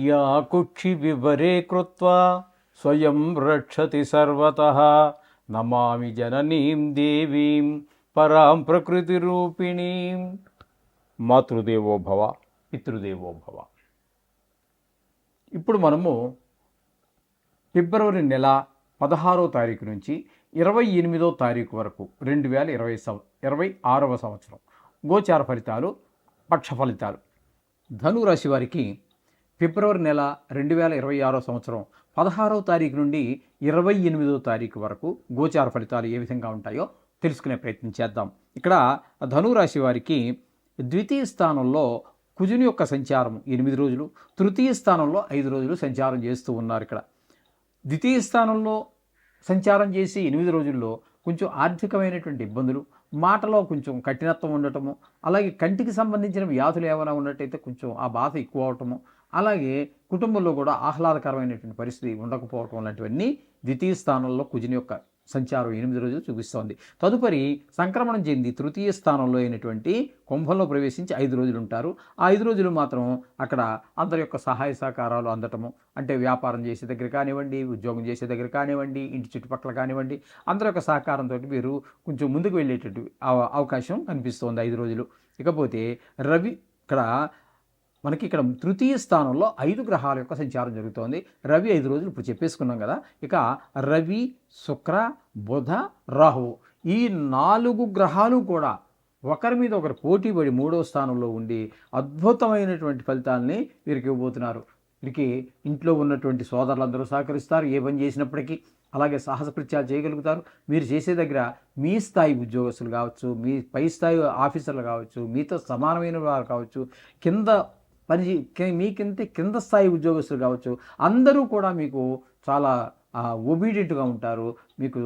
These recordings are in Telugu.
या कुक्षि विवरे कृत्वा स्वयं रक्षति सर्वतः नमामि जननीं देवीं పరాం ప్రకృతి రూపిణీ. మాతృదేవో భవ పితృదేవో భవ. ఇప్పుడు మనము ఫిబ్రవరి నెల 16వ తారీఖు నుంచి 28వ తారీఖు వరకు 2026వ సంవత్సరం గోచార ఫలితాలు, పక్ష ఫలితాలు. ధనురాశి వారికి ఫిబ్రవరి నెల 2026వ సంవత్సరం 16వ తారీఖు నుండి 28వ తారీఖు వరకు గోచార ఫలితాలు ఏ విధంగా ఉంటాయో తెలుసుకునే ప్రయత్నం చేద్దాం. ఇక్కడ ధనురాశి వారికి ద్వితీయ స్థానంలో కుజుని యొక్క సంచారం 8 రోజులు, తృతీయ స్థానంలో 5 రోజులు సంచారం చేస్తూ ఉన్నారు. ఇక్కడ ద్వితీయ స్థానంలో సంచారం చేసి 8 రోజుల్లో కొంచెం ఆర్థికమైనటువంటి ఇబ్బందులు, మాటలో కొంచెం కఠినత్వం ఉండటము, అలాగే కంటికి సంబంధించిన వ్యాధులు ఏమైనా ఉన్నట్టయితే కొంచెం ఆ బాధ ఎక్కువ అవటము, అలాగే కుటుంబంలో కూడా ఆహ్లాదకరమైనటువంటి పరిస్థితి ఉండకపోవటం లాంటివన్నీ ద్వితీయ స్థానంలో కుజుని యొక్క సంచారం 8 రోజులు చూపిస్తోంది. తదుపరి సంక్రమణం చెంది తృతీయ స్థానంలో అయినటువంటి కుంభంలో ప్రవేశించి 5 రోజులు ఉంటారు. ఆ 5 రోజులు మాత్రం అక్కడ అందరి యొక్క సహాయ సహకారాలు అందటము, అంటే వ్యాపారం చేసే దగ్గర కానివ్వండి, ఉద్యోగం చేసే దగ్గర కానివ్వండి, ఇంటి చుట్టుపక్కల కానివ్వండి, అందరి యొక్క సహకారంతో మీరు కొంచెం ముందుకు వెళ్ళేటట్టు అవకాశం కనిపిస్తోంది 5 రోజులు. ఇకపోతే రవి మనకి ఇక్కడ తృతీయ స్థానంలో 5 గ్రహాల యొక్క సంచారం జరుగుతోంది. రవి 5 రోజులు ఇప్పుడు చెప్పేసుకున్నాం కదా. ఇక రవి, శుక్ర, బుధ, రాహువు ఈ 4 గ్రహాలు కూడా ఒకరి మీద ఒకరు పోటీ పడి 3వ స్థానంలో ఉండి అద్భుతమైనటువంటి ఫలితాలని వీరికి ఇవ్వబోతున్నారు. వీరికి ఇంట్లో ఉన్నటువంటి సోదరులందరూ సహకరిస్తారు ఏ పని చేసినప్పటికీ. అలాగే సాహసకృత్యాలు చేయగలుగుతారు. మీరు చేసే దగ్గర మీ స్థాయి ఉద్యోగస్తులు కావచ్చు, మీ పై స్థాయి ఆఫీసర్లు కావచ్చు, మీతో సమానమైన వారు కావచ్చు, మీకంటే కింద స్థాయి ఉద్యోగస్తులు కావచ్చు, అందరూ కూడా మీకు చాలా ఒబీడియంట్గా ఉంటారు. మీకు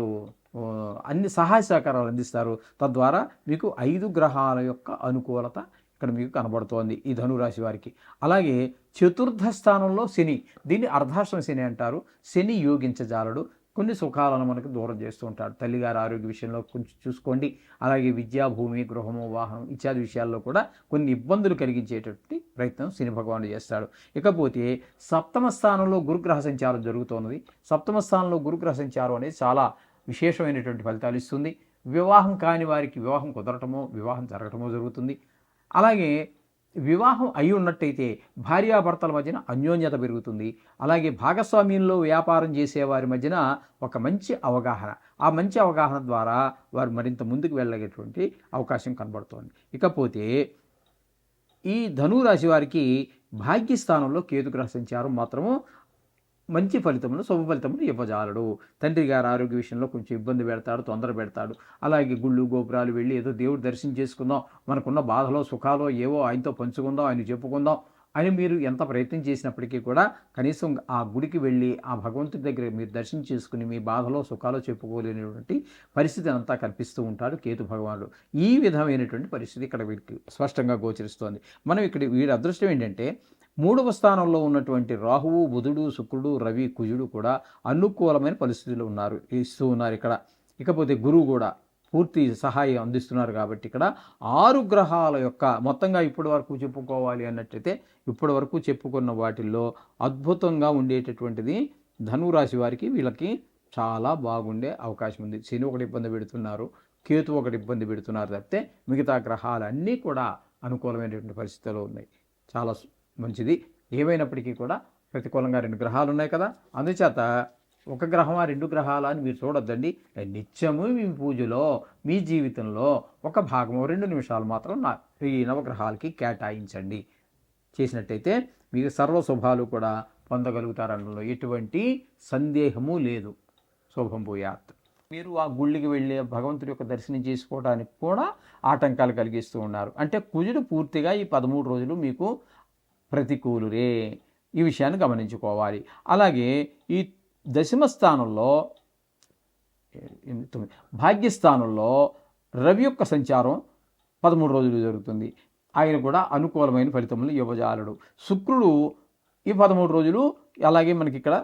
అన్ని సహాయ సహకారాలు అందిస్తారు. తద్వారా మీకు 5 గ్రహాల యొక్క అనుకూలత ఇక్కడ మీకు కనబడుతోంది ఈ ధనురాశి వారికి. అలాగే చతుర్థ స్థానంలో శని, దీన్ని అర్ధాష్టమ శని అంటారు. శని యోగించజాలడు, కొన్ని సుఖాలను మనకు దూరం చేస్తూ ఉంటాడు. తల్లిగారి ఆరోగ్య విషయంలో కొంచెం చూసుకోండి. అలాగే విద్యా, భూమి, గృహము, వాహనం ఇత్యాది విషయాల్లో కూడా కొన్ని ఇబ్బందులు కలిగించేటటువంటి ప్రయత్నం శని భగవానుడు చేస్తాడు. ఇకపోతే సప్తమ స్థానంలో గురుగ్రహ సంచారం జరుగుతున్నది. సప్తమ స్థానంలో గురుగ్రహ సంచారం అనేది చాలా విశేషమైనటువంటి ఫలితాలు ఇస్తుంది. వివాహం కాని వారికి వివాహం కుదరటమో, వివాహం జరగటమో జరుగుతుంది. అలాగే వివాహం అయి ఉన్నట్టయితే భార్యాభర్తల మధ్యన అన్యోన్యత పెరుగుతుంది. అలాగే భాగస్వామ్యంలో వ్యాపారం చేసేవారి మధ్యన ఒక మంచి అవగాహన, ఆ మంచి అవగాహన ద్వారా వారు మరింత ముందుకు వెళ్ళగేటువంటి అవకాశం కనబడుతోంది. ఇకపోతే ఈ ధనురాశి వారికి భాగ్యస్థానంలో కేతుగ్రహ సంచారం మాత్రము మంచి ఫలితములు, శుభ ఫలితములు ఇవ్వజాలడు. తండ్రి గారి ఆరోగ్య విషయంలో కొంచెం ఇబ్బంది పెడతాడు, తొందర పెడతాడు. అలాగే గుళ్ళు గోపురాలు వెళ్ళి ఏదో దేవుడు దర్శనం చేసుకుందాం, మనకున్న బాధలో సుఖాలో ఏవో ఆయనతో పంచుకుందాం, ఆయన చెప్పుకుందాం అని మీరు ఎంత ప్రయత్నం చేసినప్పటికీ కూడా కనీసం ఆ గుడికి వెళ్ళి ఆ భగవంతుడి దగ్గర మీరు దర్శనం చేసుకుని మీ బాధలో సుఖాలో చెప్పుకోలేనటువంటి పరిస్థితి అంతా కనిపిస్తూ ఉంటాడు కేతు భగవానుడు. ఈ విధమైనటువంటి పరిస్థితి ఇక్కడ వీరికి స్పష్టంగా గోచరిస్తోంది. మనం ఇక్కడ వీడి అదృష్టం ఏంటంటే 3వ స్థానంలో ఉన్నటువంటి రాహువు, బుధుడు, శుక్రుడు, రవి, కుజుడు కూడా అనుకూలమైన పరిస్థితులు ఇస్తూ ఉన్నారు ఇక్కడ. ఇకపోతే గురువు కూడా పూర్తి సహాయం అందిస్తున్నారు. కాబట్టి ఇక్కడ 6 గ్రహాల యొక్క మొత్తంగా ఇప్పటి వరకు చెప్పుకోవాలి అన్నట్టయితే ఇప్పటి వరకు చెప్పుకున్న వాటిల్లో అద్భుతంగా ఉండేటటువంటిది ధనురాశి వారికి. వీళ్ళకి చాలా బాగుండే అవకాశం ఉంది. శని ఒకటి ఇబ్బంది పెడుతున్నారు, కేతు ఒకటి ఇబ్బంది పెడుతున్నారు తప్పితే మిగతా గ్రహాలన్నీ కూడా అనుకూలమైనటువంటి పరిస్థితుల్లో ఉన్నాయి. చాలా మంచిది. ఏమైనప్పటికీ కూడా ప్రతికూలంగా 2 గ్రహాలు ఉన్నాయి కదా, అందుచేత ఒక గ్రహమా 2 గ్రహాలా అని మీరు చూడొద్దండి. నిత్యము మీ పూజలో, మీ జీవితంలో ఒక భాగము 2 నిమిషాలు మాత్రం ఈ నవగ్రహాలకి కేటాయించండి. చేసినట్టయితే మీకు సర్వ శుభాలు కూడా పొందగలుగుతారనలో ఎటువంటి సందేహము లేదు. శుభం భూయాత్. మీరు ఆ గుళ్ళకి వెళ్ళి భగవంతుడి యొక్క దర్శనం చేసుకోవడానికి కూడా ఆటంకాలు కలిగిస్తూ ఉన్నారు. అంటే కుజుడు పూర్తిగా ఈ 13 రోజులు మీకు ప్రతికూలురే. ఈ విషయాన్ని గమనించుకోవాలి. అలాగే ఈ దశమ స్థానంలో భాగ్యస్థానంలో రవి యొక్క సంచారం 13 రోజులు జరుగుతుంది. ఆయన కూడా అనుకూలమైన ఫలితములు ఇవ్వజాలడు. శుక్రుడు ఈ 13 రోజులు, అలాగే మనకి ఇక్కడ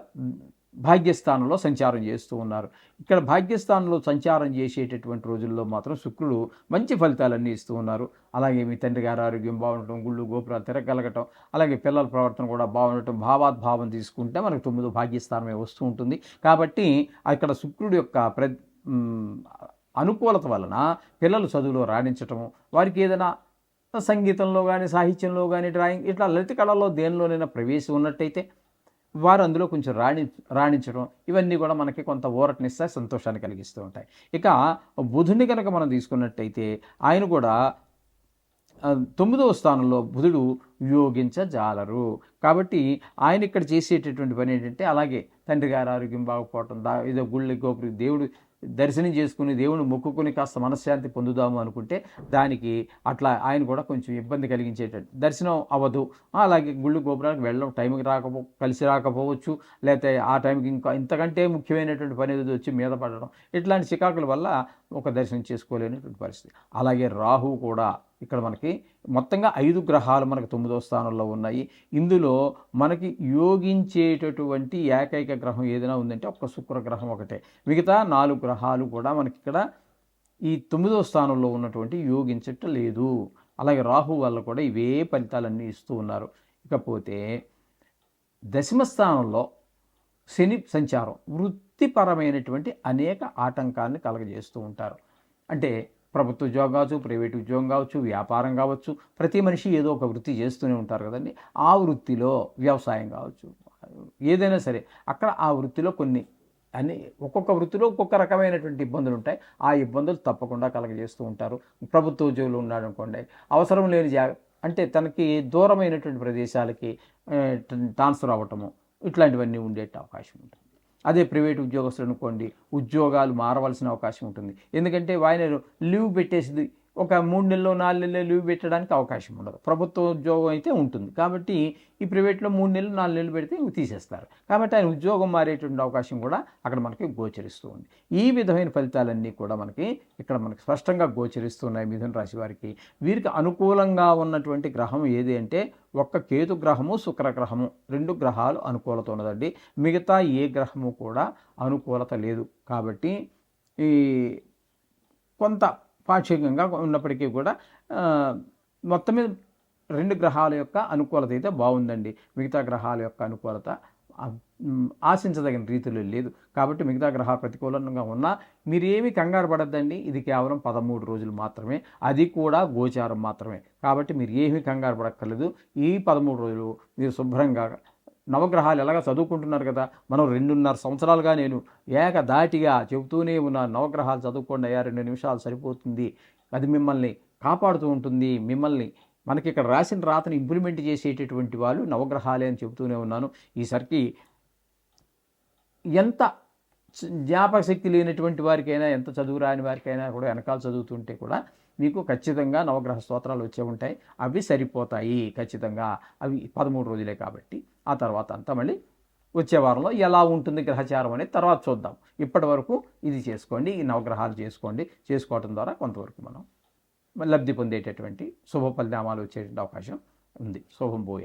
భాగ్యస్థానంలో సంచారం చేస్తూ ఉన్నారు. ఇక్కడ భాగ్యస్థానంలో సంచారం చేసేటటువంటి రోజుల్లో మాత్రం శుక్రుడు మంచి ఫలితాలన్నీ ఇస్తూ ఉన్నారు. అలాగే మీ తండ్రి గారి ఆరోగ్యం బాగుండటం, గుళ్ళు గోపురాలు తిరగలగటం, అలాగే పిల్లల ప్రవర్తన కూడా బాగుండటం, భావాద్భావం తీసుకుంటే మనకు 9 భాగ్యస్థానమే వస్తూ ఉంటుంది. కాబట్టి అక్కడ శుక్రుడు యొక్క అనుకూలత వలన పిల్లలు చదువులో రాణించటము, వారికి ఏదైనా సంగీతంలో కానీ, సాహిత్యంలో కానీ, డ్రాయింగ్ ఇట్లా లలిత కళల్లో దేనిలోనైనా ప్రవేశం ఉన్నట్టయితే వారు అందులో కొంచెం రాణించడం, ఇవన్నీ కూడా మనకి కొంత ఊరటనిస్తాయి, సంతోషాన్ని కలిగిస్తూ ఉంటాయి. ఇక బుధుని కనుక మనం తీసుకున్నట్టయితే ఆయన కూడా 9వ స్థానంలో బుధుడు యోగించజాలరు. కాబట్టి ఆయన ఇక్కడ చేసేటటువంటి పని ఏంటంటే, అలాగే తండ్రి గారి ఆరోగ్యం బాగుపోవటం, ఏదో గుళ్ళకి గోపురి దేవుడు దర్శనం చేసుకుని దేవుని మొక్కుకొని కాస్త మనశ్శాంతి పొందుదాము అనుకుంటే దానికి అట్లా ఆయన కూడా కొంచెం ఇబ్బంది కలిగించేటట్టు దర్శనం అవ్వదు. అలాగే గుళ్ళు గోపురాలకు వెళ్ళడం టైంకి కలిసి రాకపోవచ్చు, లేకపోతే ఆ టైంకి ఇంకా ఇంతకంటే ముఖ్యమైనటువంటి పని ఏదో వచ్చి మీద పడడం, ఇట్లాంటి చికాకుల వల్ల ఒక దర్శనం చేసుకోలేనటువంటి పరిస్థితి. అలాగే రాహువు కూడా ఇక్కడ మనకి మొత్తంగా 5 గ్రహాలు మనకు 9వ స్థానంలో ఉన్నాయి. ఇందులో మనకి యోగించేటటువంటి ఏకైక గ్రహం ఏదైనా ఉందంటే ఒక్క శుక్రగ్రహం ఒకటే. మిగతా 4 గ్రహాలు కూడా మనకి ఇక్కడ ఈ 9వ స్థానంలో ఉన్నటువంటి యోగించటం లేదు. అలాగే రాహు వల్ల కూడా ఇవే ఫలితాలన్నీ ఇస్తూ ఉన్నారు. ఇకపోతే దశమ స్థానంలో శని సంచారం వృత్తిపరమైనటువంటి అనేక ఆటంకాన్ని కలగజేస్తూ ఉంటారు. అంటే ప్రభుత్వ ఉద్యోగం కావచ్చు, ప్రైవేట్ ఉద్యోగం కావచ్చు, వ్యాపారం కావచ్చు, ప్రతి మనిషి ఏదో ఒక వృత్తి చేస్తూనే ఉంటారు కదండి. ఆ వృత్తిలో వ్యవసాయం కావచ్చు, ఏదైనా సరే అక్కడ ఆ వృత్తిలో ఒక్కొక్క వృత్తిలో ఒక్కొక్క రకమైనటువంటి ఇబ్బందులు ఉంటాయి. ఆ ఇబ్బందులు తప్పకుండా కలగజేస్తూ ఉంటారు. ప్రభుత్వ ఉద్యోగులు ఉన్నాడు అనుకోండి, అవసరం లేని అంటే తనకి దూరమైనటువంటి ప్రదేశాలకి ట్రాన్స్ఫర్ అవ్వటము, ఇట్లాంటివన్నీ ఉండేట అవకాశం ఉంటుంది. అదే ప్రైవేట్ ఉద్యోగస్తులు అనుకోండి, ఉద్యోగాలు మారవలసిన అవకాశం ఉంటుంది. ఎందుకంటే ఆయన లీవ్ పెట్టేసి ఒక 3 నెలలు 4 నెలలు లీవ్ పెట్టడానికి అవకాశం ఉండదు. ప్రభుత్వ ఉద్యోగం అయితే ఉంటుంది. కాబట్టి ఈ ప్రైవేట్లో 3 నెలలు 4 నెలలు పెడితే తీసేస్తారు. కాబట్టి ఆయన ఉద్యోగం మారేటువంటి అవకాశం కూడా అక్కడ మనకి గోచరిస్తూ ఉంది. ఈ విధమైన ఫలితాలన్నీ కూడా మనకి ఇక్కడ మనకి స్పష్టంగా గోచరిస్తున్నాయి మిథున రాశి వారికి. వీరికి అనుకూలంగా ఉన్నటువంటి గ్రహం ఏది అంటే ఒక్క కేతు గ్రహము, శుక్రగ్రహము, 2 గ్రహాలు అనుకూలత ఉన్నదండి. మిగతా ఏ గ్రహము కూడా అనుకూలత లేదు. కాబట్టి ఈ కొంత పాక్షికంగా ఉన్నప్పటికీ కూడా మొత్తం మీద 2 గ్రహాల యొక్క అనుకూలత అయితే బాగుందండి. మిగతా గ్రహాల యొక్క అనుకూలత ఆశించదగిన రీతిలో లేదు. కాబట్టి మిగతా గ్రహాలు ప్రతికూలంగా ఉన్నా మీరేమీ కంగారు పడద్దండి. ఇది కేవలం 13 రోజులు మాత్రమే, అది కూడా గోచారం మాత్రమే. కాబట్టి మీరు ఏమీ కంగారు పడక్కర్లేదు. ఈ 13 రోజులు మీరు శుభ్రంగా నవగ్రహాలు ఎలాగ చదువుకుంటున్నారు కదా, మనం 2.5 సంవత్సరాలుగా నేను ఏకధాటిగా చెబుతూనే ఉన్నాను, నవగ్రహాలు చదువుకోండి అయ్యా, 2 నిమిషాలు సరిపోతుంది, అది మిమ్మల్ని కాపాడుతూ ఉంటుంది. మనకి ఇక్కడ రాసిన రాతను ఇంప్లిమెంట్ చేసేటటువంటి వాళ్ళు నవగ్రహాలే అని చెబుతూనే ఉన్నాను. ఈసరికి ఎంత జ్ఞాపక శక్తి లేనటువంటి వారికైనా, ఎంత చదువు రాని వారికైనా కూడా వెనకాల చదువుతుంటే కూడా మీకు ఖచ్చితంగా నవగ్రహ స్తోత్రాలు వచ్చే ఉంటాయి. అవి సరిపోతాయి ఖచ్చితంగా. అవి 13 రోజులే కాబట్టి ఆ తర్వాత అంతా మళ్ళీ వచ్చే వారంలో ఎలా ఉంటుంది గ్రహచారం అనేది తర్వాత చూద్దాం. ఇప్పటి వరకు ఇది చేసుకోండి, ఈ నవగ్రహాలు చేసుకోవటం ద్వారా కొంతవరకు మనం లబ్ధి పొందేటటువంటి శుభ ఫలితాలు వచ్చేటువంటి అవకాశం ఉంది. శుభం భూయ.